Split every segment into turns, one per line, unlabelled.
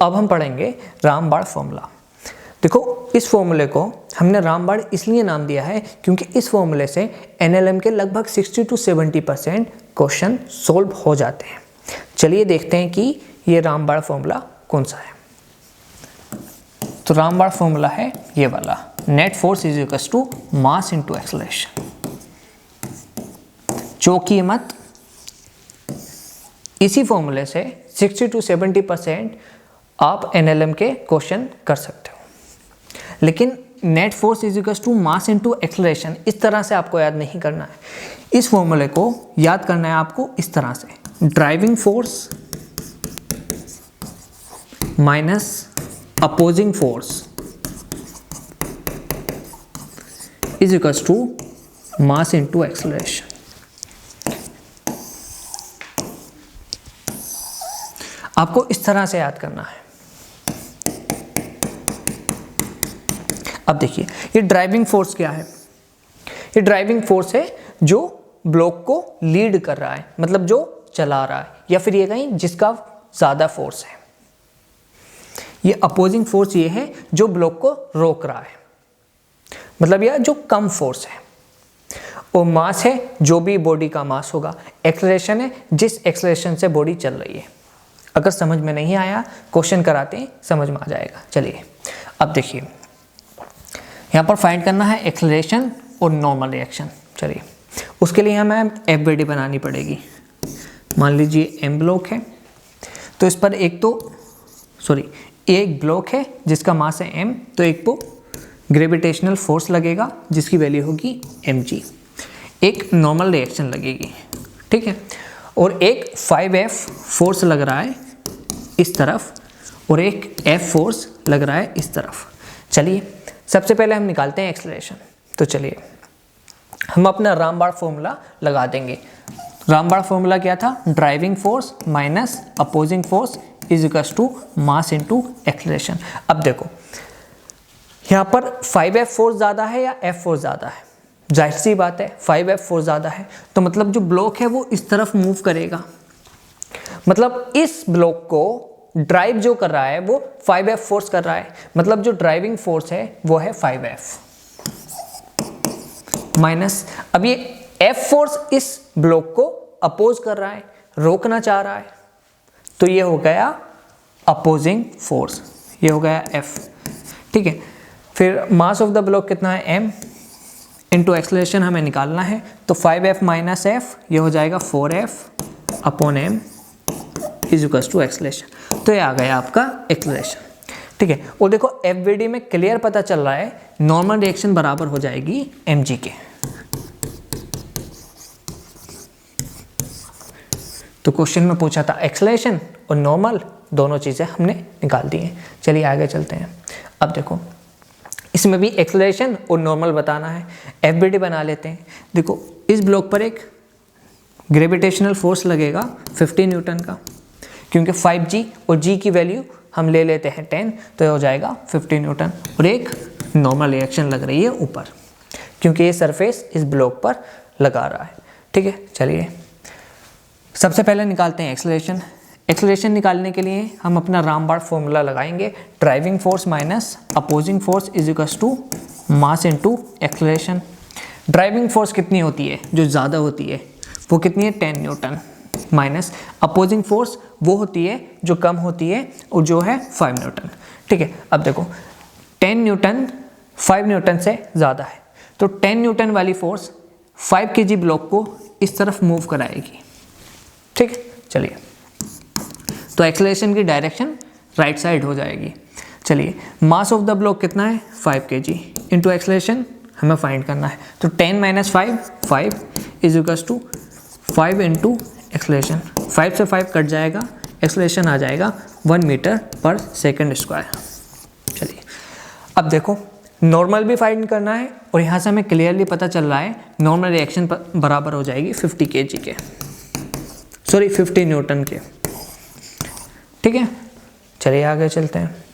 अब हम पढ़ेंगे रामबाण फॉर्मूला। देखो, इस फॉर्मूले को हमने रामबाण इसलिए नाम दिया है क्योंकि इस फॉर्मूले से एनएलएम के लगभग 60 to 70% क्वेश्चन सोल्व हो जाते हैं। चलिए देखते हैं कि ये रामबाण फॉर्मूला कौन सा है। तो रामबाण फॉर्मूला है ये वाला, net force is equal to mass into acceleration. चौंकिए मत, इसी फॉर्मूले से 60 to 70% आप एनएलएम के क्वेश्चन कर सकते हो। लेकिन net force is equal to mass into acceleration इस तरह से आपको याद नहीं करना है। इस फॉर्मूले को याद करना है आपको इस तरह से, driving force minus opposing force is equal to mass into acceleration. आपको इस तरह से याद करना है। अब देखिए, ये ड्राइविंग फोर्स क्या है? ये ड्राइविंग फोर्स है जो ब्लॉक को लीड कर रहा है, मतलब जो चला रहा है, या फिर ये कहीं जिसका ज्यादा फोर्स है। ये अपोजिंग फोर्स ये है जो ब्लॉक को रोक रहा है, मतलब यह जो कम फोर्स है। और मास है जो भी बॉडी का मास होगा। एक्सेलरेशन है जिस एक्सेलरेशन से बॉडी चल रही है। अगर समझ में नहीं आया, क्वेश्चन कराते हैं समझ में आ जाएगा। चलिए अब देखिए, यहाँ पर फाइंड करना है एक्सेलरेशन और नॉर्मल रिएक्शन। चलिए उसके लिए हमें एफबीडी बनानी पड़ेगी। मान लीजिए एम ब्लॉक है, तो इस पर एक ब्लॉक है जिसका मास है एम, तो एक को ग्रेविटेशनल फोर्स लगेगा जिसकी वैल्यू होगी mg। एक नॉर्मल रिएक्शन लगेगी, ठीक है, और एक 5F फोर्स लग रहा है इस तरफ और एक F फोर्स लग रहा है इस तरफ। चलिए सबसे पहले हम निकालते हैं एक्सेलरेशन। तो चलिए हम अपना रामबाण फॉर्मूला लगा देंगे। रामबाण फॉर्मूला क्या था? Driving force minus opposing force is equal to mass into acceleration. अब देखो यहाँ पर 5F फोर्स ज़्यादा है या F फोर्स ज़्यादा है? जाहिर सी बात है 5F फोर्स ज़्यादा है, तो मतलब जो ब्लॉक है वो इस तरफ मूव करेगा। मतलब इस ब्लॉक को ड्राइव जो कर रहा है वो 5F फोर्स कर रहा है, मतलब जो ड्राइविंग फोर्स है वो है 5F माइनस, अब ये F फोर्स इस ब्लॉक को अपोज कर रहा है, रोकना चाह रहा है, तो ये हो गया अपोजिंग फोर्स, ये हो गया F, ठीक है। फिर मास ऑफ द ब्लॉक कितना है? m इंटू एक्सेलरेशन हमें निकालना है, तो 5F माइनस F ये हो जाएगा 4F upon m is equal to acceleration. तो ये आ गया आपका एक्सेलरेशन, ठीक है। और देखो एफबीडी में क्लियर पता चल रहा है नॉर्मल रिएक्शन बराबर हो जाएगी mg के। तो क्वेश्चन में पूछा था एक्सेलरेशन और नॉर्मल, दोनों चीज़ें हमने निकाल दी हैं। चलिए आगे चलते हैं। अब देखो इसमें भी एक्सेलरेशन और नॉर्मल बताना है, एफबीडी बना लेते हैं। देखो इस ब्लॉक पर एक ग्रेविटेशनल फोर्स लगेगा 50 न्यूटन का, क्योंकि 5g और g की वैल्यू हम ले लेते हैं 10, तो ये हो जाएगा 50 न्यूटन। और एक नॉर्मल रिएक्शन लग रही है ऊपर, क्योंकि ये सरफेस इस ब्लॉक पर लगा रहा है, ठीक है। चलिए सबसे पहले निकालते हैं एक्सेलरेशन। एक्सेलरेशन निकालने के लिए हम अपना रामबाण फॉर्मूला लगाएंगे, driving force minus opposing force is equal to mass into acceleration. Driving force कितनी होती है? जो ज़्यादा होती है वो कितनी है? 10 न्यूटन, माइनस अपोजिंग फोर्स वो होती है जो कम होती है और जो है 5 न्यूटन, ठीक है। अब देखो 10 न्यूटन 5 न्यूटन से ज़्यादा है, तो 10 न्यूटन वाली फोर्स 5 kg ब्लॉक को इस तरफ मूव कराएगी, ठीक है। चलिए तो एक्सेलरेशन की डायरेक्शन राइट साइड हो जाएगी। चलिए मास ऑफ द ब्लॉक कितना है? 5 kg इंटू एक्सेलरेशन हमें फाइंड करना है, तो 10 माइनस 5 is equal to 5 into acceleration. 5 से 5 कट जाएगा, एक्सेलरेशन आ जाएगा 1 मीटर पर सेकंड स्क्वायर। चलिए अब देखो नॉर्मल भी फाइंड करना है, और यहाँ से हमें क्लियरली पता चल रहा है नॉर्मल रिएक्शन बराबर हो जाएगी 50 kg के, 50 न्यूटन के, ठीक है। चलिए आगे चलते हैं।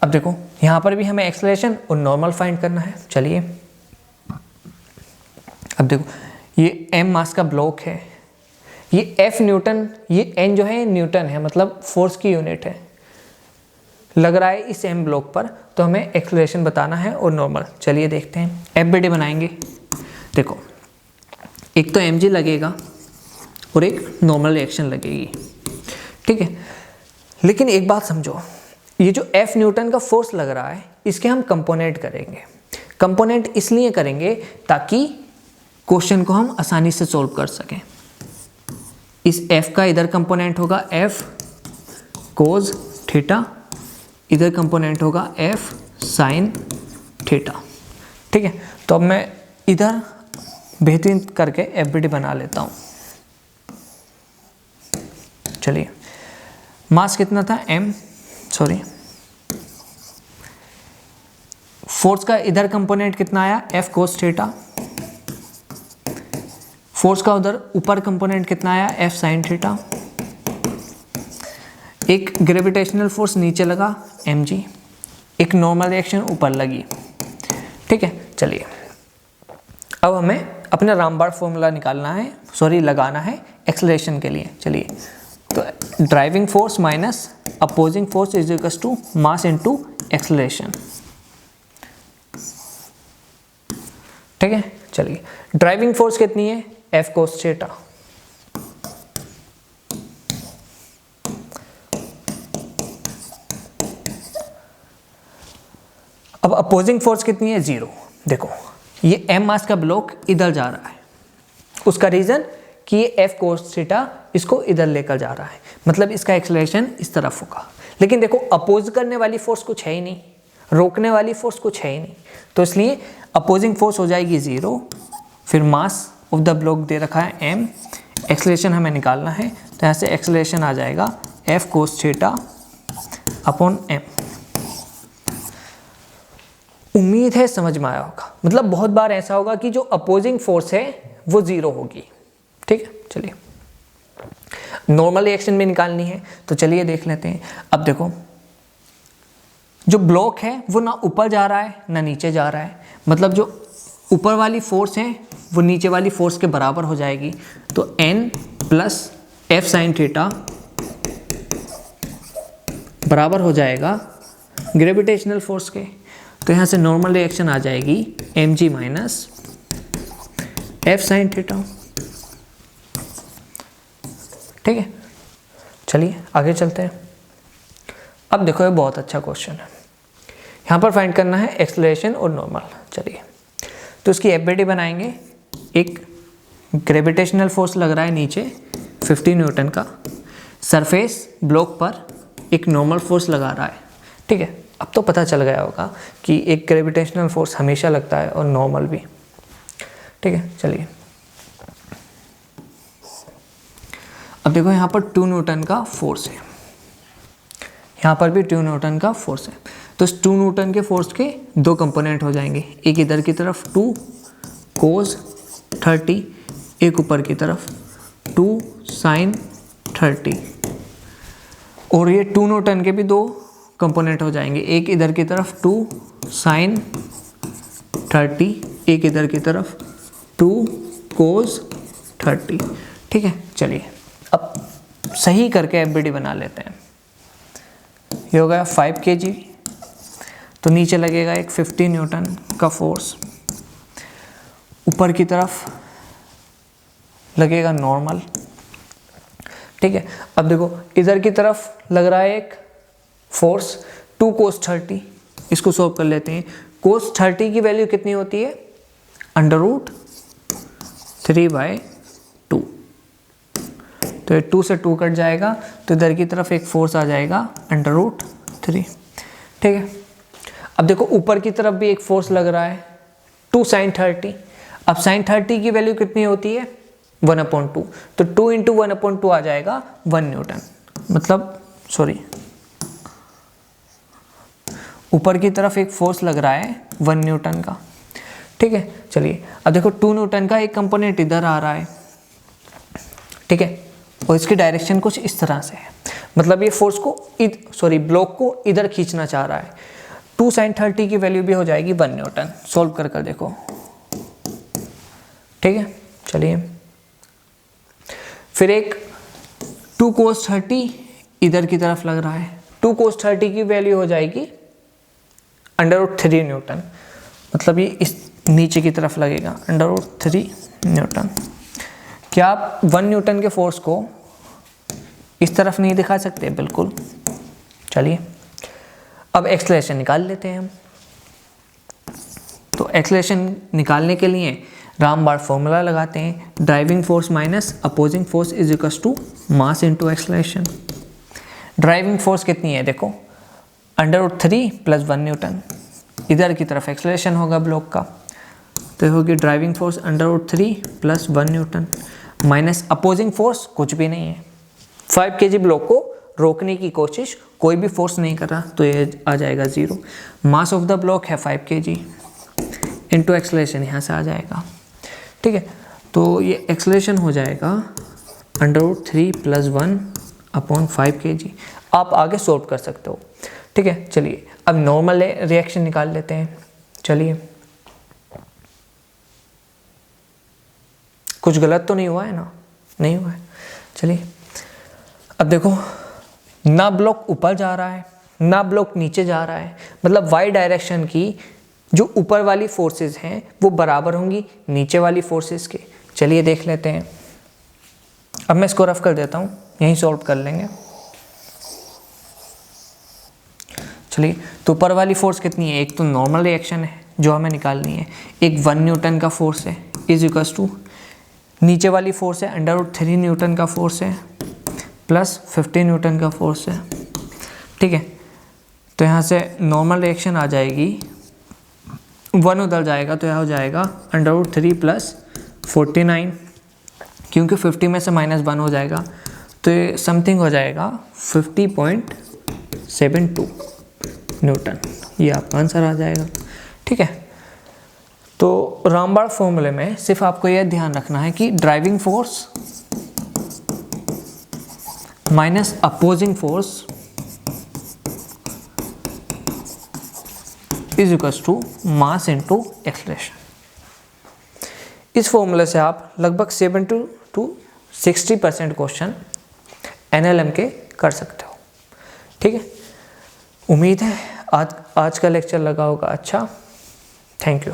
अब देखो यहाँ पर भी हमें एक्सेलरेशन और नॉर्मल फाइंड करना है। चलिए अब देखो ये m मास का ब्लॉक है, ये F न्यूटन, ये n जो है न्यूटन है, मतलब फोर्स की यूनिट है, लग रहा है इस m ब्लॉक पर, तो हमें एक्सेलरेशन बताना है और नॉर्मल। चलिए देखते हैं, एफबीडी बनाएंगे। देखो एक तो mg लगेगा और एक नॉर्मल रिएक्शन लगेगी, ठीक है। लेकिन एक बात समझो, ये जो F न्यूटन का फोर्स लग रहा है इसके हम कंपोनेंट करेंगे। कंपोनेंट इसलिए करेंगे ताकि क्वेश्चन को हम आसानी से सॉल्व कर सकें। इस F का इधर कंपोनेंट होगा F कोज थीटा, इधर कंपोनेंट होगा F साइन थीटा, ठीक है। तो अब मैं इधर बेहतरीन करके एफबीडी बना लेता हूँ। चलिए, मास कितना था फोर्स का इधर कंपोनेंट कितना आया F कोस थीटा, फोर्स का उधर ऊपर कंपोनेंट कितना आया F साइन थीटा, एक ग्रेविटेशनल फोर्स नीचे लगा mg, एक नॉर्मल रिएक्शन ऊपर लगी, ठीक है। चलिए अब हमें अपना रामबार्ड फॉर्मूला निकालना है, लगाना है एक्सेलरेशन के लिए। चलिए, तो driving force minus opposing force is equal to mass into acceleration, ठीक है। चलिए, ड्राइविंग फोर्स कितनी है F कोस थीटा, अब अपोजिंग फोर्स कितनी है 0। देखो ये m मास का ब्लॉक इधर जा रहा है, उसका रीजन कि ये F कोस थीटा इसको इधर लेकर जा रहा है, मतलब इसका एक्सेलरेशन इस तरफ होगा। लेकिन देखो अपोज करने वाली फोर्स कुछ है ही नहीं, रोकने वाली फोर्स कुछ है ही नहीं, तो इसलिए अपोजिंग फोर्स हो जाएगी 0। फिर मास ऑफ द ब्लॉक दे रखा है m, एक्सेलरेशन हमें निकालना है, तो यहाँ से एक्सेलरेशन आ जाएगा F cos theta upon m। उम्मीद है समझ में आया होगा, मतलब बहुत बार ऐसा होगा कि जो अपोजिंग फोर्स है वो 0 होगी, ठीक है। चलिए, नॉर्मल रिएक्शन भी निकालनी है, तो चलिए देख लेते हैं। अब देखो जो ब्लॉक है वो ना ऊपर जा रहा है ना नीचे जा रहा है, मतलब जो ऊपर वाली फोर्स है वो नीचे वाली फोर्स के बराबर हो जाएगी, तो n plus F sine theta बराबर हो जाएगा ग्रेविटेशनल फोर्स के। तो यहाँ से नॉर्मल रिएक्शन आ जाएगी mg minus F sine theta, ठीक है। चलिए आगे चलते हैं। अब देखो ये बहुत अच्छा क्वेश्चन है, यहाँ पर फाइंड करना है एक्सेलरेशन और नॉर्मल। चलिए, तो इसकी एफबीडी बनाएंगे। एक ग्रेविटेशनल फोर्स लग रहा है नीचे 50 न्यूटन का, सरफेस ब्लॉक पर एक नॉर्मल फोर्स लगा रहा है, ठीक है। अब तो पता चल गया होगा कि एक ग्रेविटेशनल फोर्स हमेशा लगता है और नॉर्मल भी, ठीक है। चलिए, अब देखो यहाँ पर 2 न्यूटन का फोर्स है, यहाँ पर भी 2 न्यूटन का फोर्स है, तो इस 2 न्यूटन के फोर्स के 2 कंपोनेंट हो जाएंगे, एक इधर की तरफ 2 कोस 30, एक ऊपर की तरफ 2 साइन 30, और ये 2 न्यूटन के भी 2 कंपोनेंट हो जाएंगे, एक इधर की तरफ 2 साइन 30, एक इधर की तरफ 2 कोस 30, ठीक है। चलिए अब सही करके एफबीडी बना लेते हैं। ये हो गया 5 kg, तो नीचे लगेगा एक 50 न्यूटन का फोर्स, ऊपर की तरफ लगेगा नॉर्मल, ठीक है। अब देखो इधर की तरफ लग रहा है एक फोर्स 2 कोस 30, इसको सॉल्व कर लेते हैं। कोस 30 की वैल्यू कितनी होती है √3/2, तो ये 2 से 2 कट जाएगा, तो इधर की तरफ एक फोर्स आ जाएगा √3, ठीक है। अब देखो ऊपर की तरफ भी एक फोर्स लग रहा है 2 साइन 30, अब साइन 30 की वैल्यू कितनी होती है 1/2, तो 2 × 1/2 आ जाएगा 1 न्यूटन, मतलब ऊपर की तरफ एक फोर्स लग रहा है 1 न्यूटन का, ठीक है। चलिए अब देखो 2 न्यूटन का एक कंपोनेंट इधर आ रहा है, ठीक है, और इसकी डायरेक्शन कुछ इस तरह से है, मतलब ये फोर्स को ब्लॉक को इधर खींचना चाह रहा है। 2 साइन 30 की वैल्यू भी हो जाएगी 1 न्यूटन, सॉल्व कर देखो, ठीक है। चलिए फिर एक 2 कोस 30 इधर की तरफ लग रहा है, 2 cos 30 की वैल्यू हो जाएगी √3 न्यूटन, मतलब ये इस नीचे की तरफ लगेगा √3 न्यूटन। क्या आप 1 न्यूटन के फोर्स को इस तरफ नहीं दिखा सकते? बिल्कुल। चलिए अब एक्सेलरेशन निकाल लेते हैं हम। तो एक्सेलरेशन निकालने के लिए रामबाण फॉर्मूला लगाते हैं, driving force minus opposing force is equal to mass into acceleration. Driving force कितनी है देखो, √3 + 1 न्यूटन। इधर की तरफ एक्सेलरेशन होगा ब्लॉक का, तो होगी driving force √3 + 1 Newton minus opposing force कुछ भी नहीं है, 5 kg ब्लॉक को रोकने की कोशिश कोई भी फोर्स नहीं कर रहा, तो ये आ जाएगा 0। मास ऑफ द ब्लॉक है 5 kg इनटू एक्सेलरेशन यहाँ से आ जाएगा। ठीक है, तो ये एक्सेलरेशन हो जाएगा √3 + 1 / 5 kg। आप आगे सॉल्व कर सकते हो। ठीक है, चलिए अब नॉर्मल रिएक्शन निकाल लेते हैं। चलिए, कुछ गलत तो नहीं हुआ है ना? नहीं हुआ है। चलिए अब देखो, ना ब्लॉक ऊपर जा रहा है ना ब्लॉक नीचे जा रहा है, मतलब वाई डायरेक्शन की जो ऊपर वाली फोर्सेस हैं वो बराबर होंगी नीचे वाली फोर्सेस के। चलिए देख लेते हैं। अब मैं इसको रफ कर देता हूँ, यहीं सॉल्व कर लेंगे। चलिए, तो ऊपर वाली फोर्स कितनी है? एक तो नॉर्मल रिएक्शन है जो हमें निकालनी है, एक 1 न्यूटन का फोर्स है इज इक्वल टू नीचे वाली फोर्स है √3 न्यूटन का फोर्स है प्लस 50 न्यूटन का फोर्स है। ठीक है, तो यहाँ से नॉर्मल रिएक्शन आ जाएगी, 1 उधर जाएगा तो यह हो जाएगा √3 + 49, क्योंकि 50 में से -1 हो जाएगा तो ये समथिंग हो जाएगा 50.72 न्यूटन। ये आपका आंसर आ जाएगा। ठीक है, तो रामबाण फॉर्मूले में सिर्फ आपको यह ध्यान रखना है कि driving force minus opposing force is equal to mass into acceleration. इस फॉर्मूले से आप लगभग 70 to 60% क्वेश्चन NLM के कर सकते हो। ठीक है, उम्मीद है आज का लेक्चर लगा होगा अच्छा। Thank you.